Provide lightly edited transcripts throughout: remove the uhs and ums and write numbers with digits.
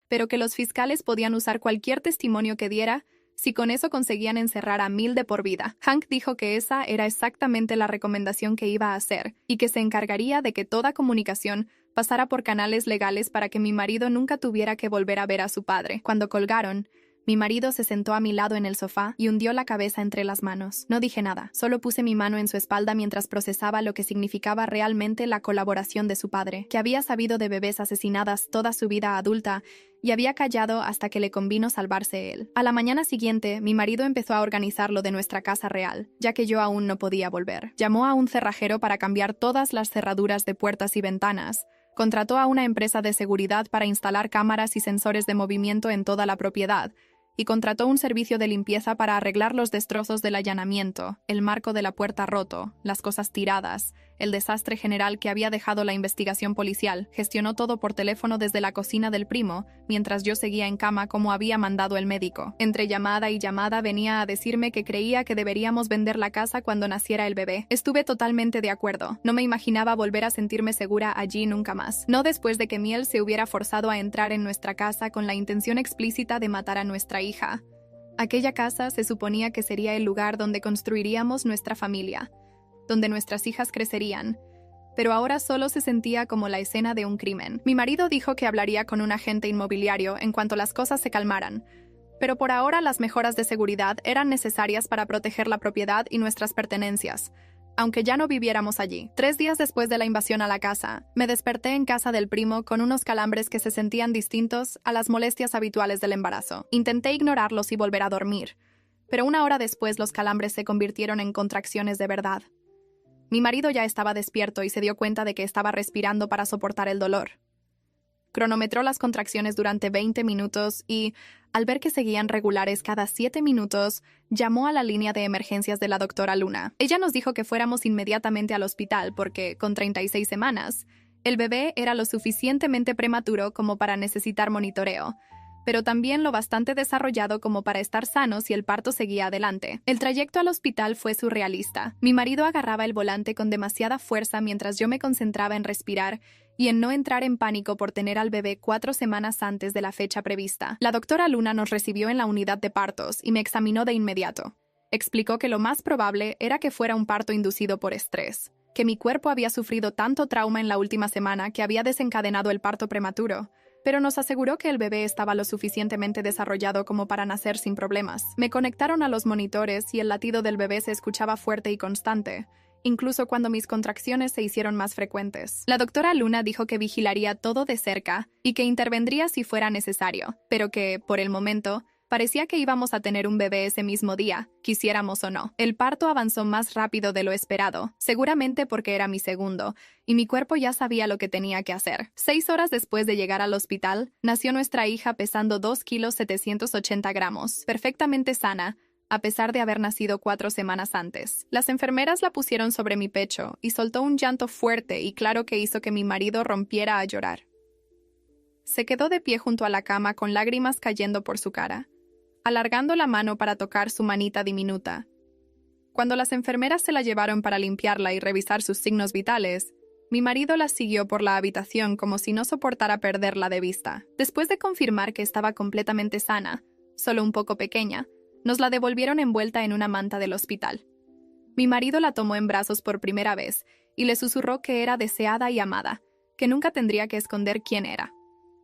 pero que los fiscales podían usar cualquier testimonio que diera si con eso conseguían encerrar a Mill de por vida. Hank dijo que esa era exactamente la recomendación que iba a hacer y que se encargaría de que toda comunicación pasara por canales legales para que mi marido nunca tuviera que volver a ver a su padre. Cuando colgaron, mi marido se sentó a mi lado en el sofá y hundió la cabeza entre las manos. No dije nada, solo puse mi mano en su espalda mientras procesaba lo que significaba realmente la colaboración de su padre, que había sabido de bebés asesinadas toda su vida adulta y había callado hasta que le convino salvarse él. A la mañana siguiente, mi marido empezó a organizar lo de nuestra casa real, ya que yo aún no podía volver. Llamó a un cerrajero para cambiar todas las cerraduras de puertas y ventanas. Contrató a una empresa de seguridad para instalar cámaras y sensores de movimiento en toda la propiedad, y contrató un servicio de limpieza para arreglar los destrozos del allanamiento, el marco de la puerta roto, las cosas tiradas, el desastre general que había dejado la investigación policial. Gestionó todo por teléfono desde la cocina del primo, mientras yo seguía en cama como había mandado el médico. Entre llamada y llamada venía a decirme que creía que deberíamos vender la casa cuando naciera el bebé. Estuve totalmente de acuerdo. No me imaginaba volver a sentirme segura allí nunca más. No después de que Miel se hubiera forzado a entrar en nuestra casa con la intención explícita de matar a nuestra hija. Aquella casa se suponía que sería el lugar donde construiríamos nuestra familia, donde nuestras hijas crecerían, pero ahora solo se sentía como la escena de un crimen. Mi marido dijo que hablaría con un agente inmobiliario en cuanto las cosas se calmaran, pero por ahora las mejoras de seguridad eran necesarias para proteger la propiedad y nuestras pertenencias, aunque ya no viviéramos allí. 3 días después de la invasión a la casa, me desperté en casa del primo con unos calambres que se sentían distintos a las molestias habituales del embarazo. Intenté ignorarlos y volver a dormir, pero 1 hora después los calambres se convirtieron en contracciones de verdad. Mi marido ya estaba despierto y se dio cuenta de que estaba respirando para soportar el dolor. Cronometró las contracciones durante 20 minutos y, al ver que seguían regulares cada 7 minutos, llamó a la línea de emergencias de la doctora Luna. Ella nos dijo que fuéramos inmediatamente al hospital porque, con 36 semanas, el bebé era lo suficientemente prematuro como para necesitar monitoreo, pero también lo bastante desarrollado como para estar sano si el parto seguía adelante. El trayecto al hospital fue surrealista. Mi marido agarraba el volante con demasiada fuerza mientras yo me concentraba en respirar y en no entrar en pánico por tener al bebé 4 semanas antes de la fecha prevista. La doctora Luna nos recibió en la unidad de partos y me examinó de inmediato. Explicó que lo más probable era que fuera un parto inducido por estrés, que mi cuerpo había sufrido tanto trauma en la última semana que había desencadenado el parto prematuro, pero nos aseguró que el bebé estaba lo suficientemente desarrollado como para nacer sin problemas. Me conectaron a los monitores y el latido del bebé se escuchaba fuerte y constante, incluso cuando mis contracciones se hicieron más frecuentes. La doctora Luna dijo que vigilaría todo de cerca y que intervendría si fuera necesario, pero que, por el momento, parecía que íbamos a tener un bebé ese mismo día, quisiéramos o no. El parto avanzó más rápido de lo esperado, seguramente porque era mi segundo, y mi cuerpo ya sabía lo que tenía que hacer. 6 horas después de llegar al hospital, nació nuestra hija pesando 2 kilos 780 gramos, perfectamente sana, a pesar de haber nacido 4 semanas antes. Las enfermeras la pusieron sobre mi pecho y soltó un llanto fuerte y claro que hizo que mi marido rompiera a llorar. Se quedó de pie junto a la cama con lágrimas cayendo por su cara, alargando la mano para tocar su manita diminuta. Cuando las enfermeras se la llevaron para limpiarla y revisar sus signos vitales, mi marido la siguió por la habitación como si no soportara perderla de vista. Después de confirmar que estaba completamente sana, solo un poco pequeña, nos la devolvieron envuelta en una manta del hospital. Mi marido la tomó en brazos por primera vez y le susurró que era deseada y amada, que nunca tendría que esconder quién era.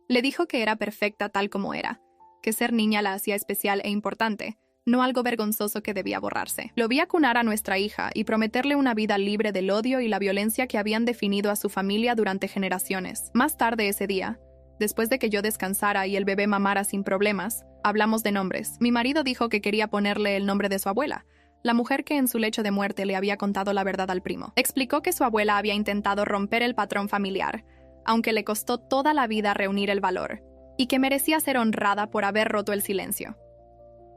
Le dijo que era perfecta tal como era, que ser niña la hacía especial e importante, no algo vergonzoso que debía borrarse. Lo vi acunar a nuestra hija y prometerle una vida libre del odio y la violencia que habían definido a su familia durante generaciones. Más tarde ese día, después de que yo descansara y el bebé mamara sin problemas, hablamos de nombres. Mi marido dijo que quería ponerle el nombre de su abuela, la mujer que en su lecho de muerte le había contado la verdad al primo. Explicó que su abuela había intentado romper el patrón familiar, aunque le costó toda la vida reunir el valor, y que merecía ser honrada por haber roto el silencio.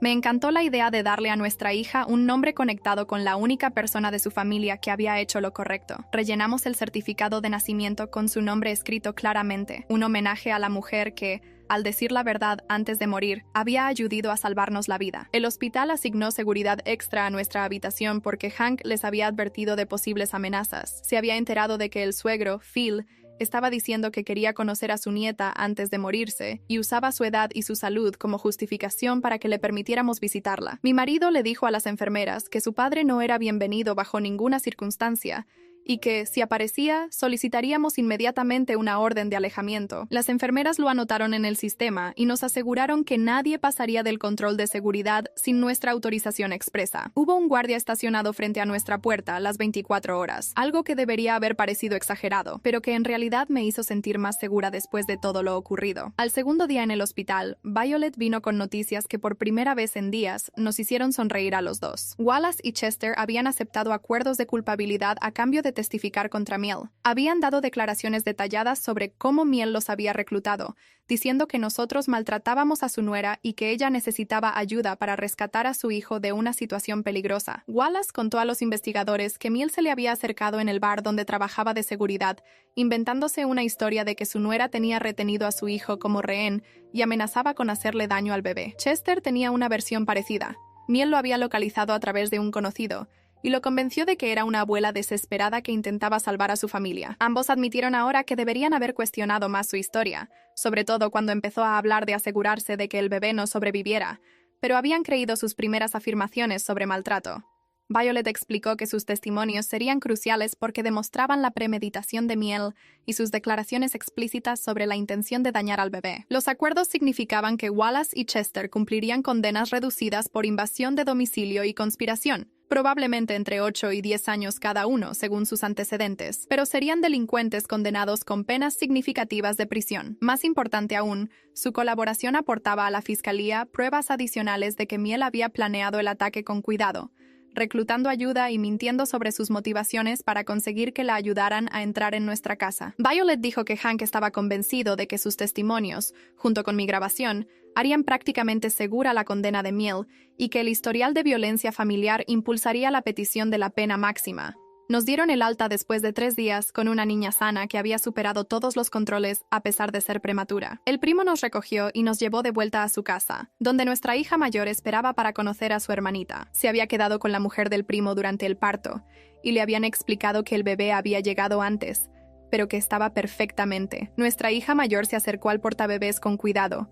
Me encantó la idea de darle a nuestra hija un nombre conectado con la única persona de su familia que había hecho lo correcto. Rellenamos el certificado de nacimiento con su nombre escrito claramente, un homenaje a la mujer que, al decir la verdad antes de morir, había ayudado a salvarnos la vida. El hospital asignó seguridad extra a nuestra habitación porque Hank les había advertido de posibles amenazas. Se había enterado de que el suegro, Phil, estaba diciendo que quería conocer a su nieta antes de morirse y usaba su edad y su salud como justificación para que le permitiéramos visitarla. Mi marido le dijo a las enfermeras que su padre no era bienvenido bajo ninguna circunstancia y que, si aparecía, solicitaríamos inmediatamente una orden de alejamiento. Las enfermeras lo anotaron en el sistema y nos aseguraron que nadie pasaría del control de seguridad sin nuestra autorización expresa. Hubo un guardia estacionado frente a nuestra puerta las 24 horas, algo que debería haber parecido exagerado, pero que en realidad me hizo sentir más segura después de todo lo ocurrido. Al segundo día en el hospital, Violet vino con noticias que por primera vez en días nos hicieron sonreír a los dos. Wallace y Chester habían aceptado acuerdos de culpabilidad a cambio de testificar contra Miel. Habían dado declaraciones detalladas sobre cómo Miel los había reclutado, diciendo que nosotros maltratábamos a su nuera y que ella necesitaba ayuda para rescatar a su hijo de una situación peligrosa. Wallace contó a los investigadores que Miel se le había acercado en el bar donde trabajaba de seguridad, inventándose una historia de que su nuera tenía retenido a su hijo como rehén y amenazaba con hacerle daño al bebé. Chester tenía una versión parecida. Miel lo había localizado a través de un conocido y lo convenció de que era una abuela desesperada que intentaba salvar a su familia. Ambos admitieron ahora que deberían haber cuestionado más su historia, sobre todo cuando empezó a hablar de asegurarse de que el bebé no sobreviviera, pero habían creído sus primeras afirmaciones sobre maltrato. Violet explicó que sus testimonios serían cruciales porque demostraban la premeditación de Miel y sus declaraciones explícitas sobre la intención de dañar al bebé. Los acuerdos significaban que Wallace y Chester cumplirían condenas reducidas por invasión de domicilio y conspiración, probablemente entre 8 y 10 años cada uno, según sus antecedentes, pero serían delincuentes condenados con penas significativas de prisión. Más importante aún, su colaboración aportaba a la fiscalía pruebas adicionales de que Miel había planeado el ataque con cuidado, reclutando ayuda y mintiendo sobre sus motivaciones para conseguir que la ayudaran a entrar en nuestra casa. Violet dijo que Hank estaba convencido de que sus testimonios, junto con mi grabación, harían prácticamente segura la condena de Miel y que el historial de violencia familiar impulsaría la petición de la pena máxima. Nos dieron el alta después de 3 días con una niña sana que había superado todos los controles a pesar de ser prematura. El primo nos recogió y nos llevó de vuelta a su casa, donde nuestra hija mayor esperaba para conocer a su hermanita. Se había quedado con la mujer del primo durante el parto y le habían explicado que el bebé había llegado antes, pero que estaba perfectamente. Nuestra hija mayor se acercó al portabebés con cuidado,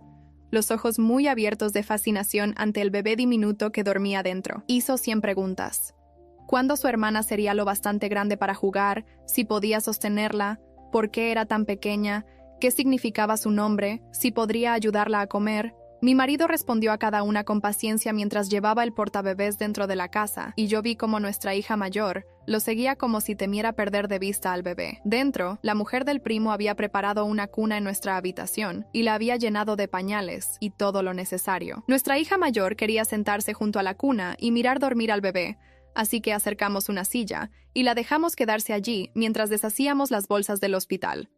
los ojos muy abiertos de fascinación ante el bebé diminuto que dormía dentro. Hizo 100 preguntas. ¿Cuándo su hermana sería lo bastante grande para jugar? ¿Si podía sostenerla? ¿Por qué era tan pequeña? ¿Qué significaba su nombre? ¿Si podría ayudarla a comer? Mi marido respondió a cada una con paciencia mientras llevaba el portabebés dentro de la casa, y yo vi como nuestra hija mayor lo seguía como si temiera perder de vista al bebé. Dentro, la mujer del primo había preparado una cuna en nuestra habitación y la había llenado de pañales y todo lo necesario. Nuestra hija mayor quería sentarse junto a la cuna y mirar dormir al bebé, así que acercamos una silla y la dejamos quedarse allí mientras deshacíamos las bolsas del hospital.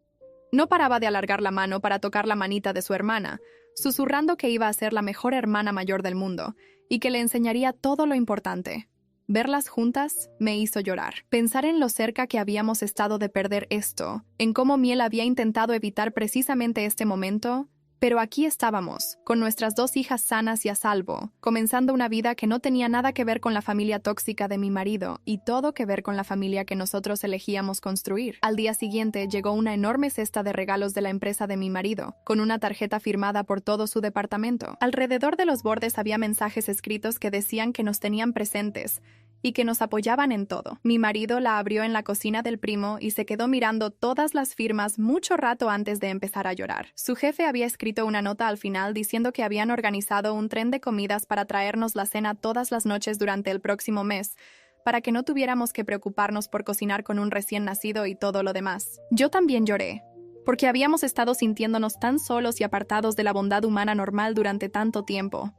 No paraba de alargar la mano para tocar la manita de su hermana, susurrando que iba a ser la mejor hermana mayor del mundo y que le enseñaría todo lo importante. Verlas juntas me hizo llorar. Pensar en lo cerca que habíamos estado de perder esto, en cómo Miel había intentado evitar precisamente este momento. Pero aquí estábamos, con nuestras 2 hijas sanas y a salvo, comenzando una vida que no tenía nada que ver con la familia tóxica de mi marido y todo que ver con la familia que nosotros elegíamos construir. Al día siguiente llegó una enorme cesta de regalos de la empresa de mi marido, con una tarjeta firmada por todo su departamento. Alrededor de los bordes había mensajes escritos que decían que nos tenían presentes y que nos apoyaban en todo. Mi marido la abrió en la cocina del primo y se quedó mirando todas las firmas mucho rato antes de empezar a llorar. Su jefe había escrito una nota al final diciendo que habían organizado un tren de comidas para traernos la cena todas las noches durante el próximo mes, para que no tuviéramos que preocuparnos por cocinar con un recién nacido y todo lo demás. Yo también lloré, porque habíamos estado sintiéndonos tan solos y apartados de la bondad humana normal durante tanto tiempo.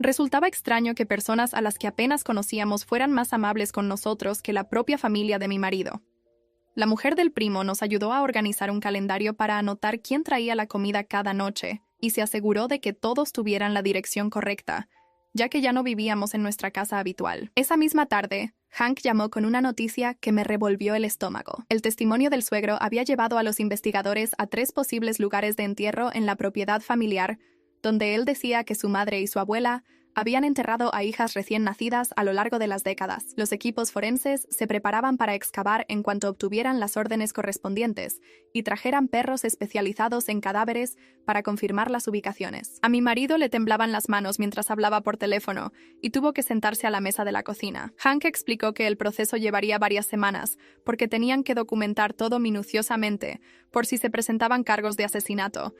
Resultaba extraño que personas a las que apenas conocíamos fueran más amables con nosotros que la propia familia de mi marido. La mujer del primo nos ayudó a organizar un calendario para anotar quién traía la comida cada noche y se aseguró de que todos tuvieran la dirección correcta, ya que ya no vivíamos en nuestra casa habitual. Esa misma tarde, Hank llamó con una noticia que me revolvió el estómago. El testimonio del suegro había llevado a los investigadores a 3 posibles lugares de entierro en la propiedad familiar, donde él decía que su madre y su abuela Habían enterrado a hijas recién nacidas a lo largo de las décadas. Los equipos forenses se preparaban para excavar en cuanto obtuvieran las órdenes correspondientes y trajeran perros especializados en cadáveres para confirmar las ubicaciones. A mi marido le temblaban las manos mientras hablaba por teléfono y tuvo que sentarse a la mesa de la cocina. Hank explicó que el proceso llevaría varias semanas porque tenían que documentar todo minuciosamente por si se presentaban cargos de asesinato,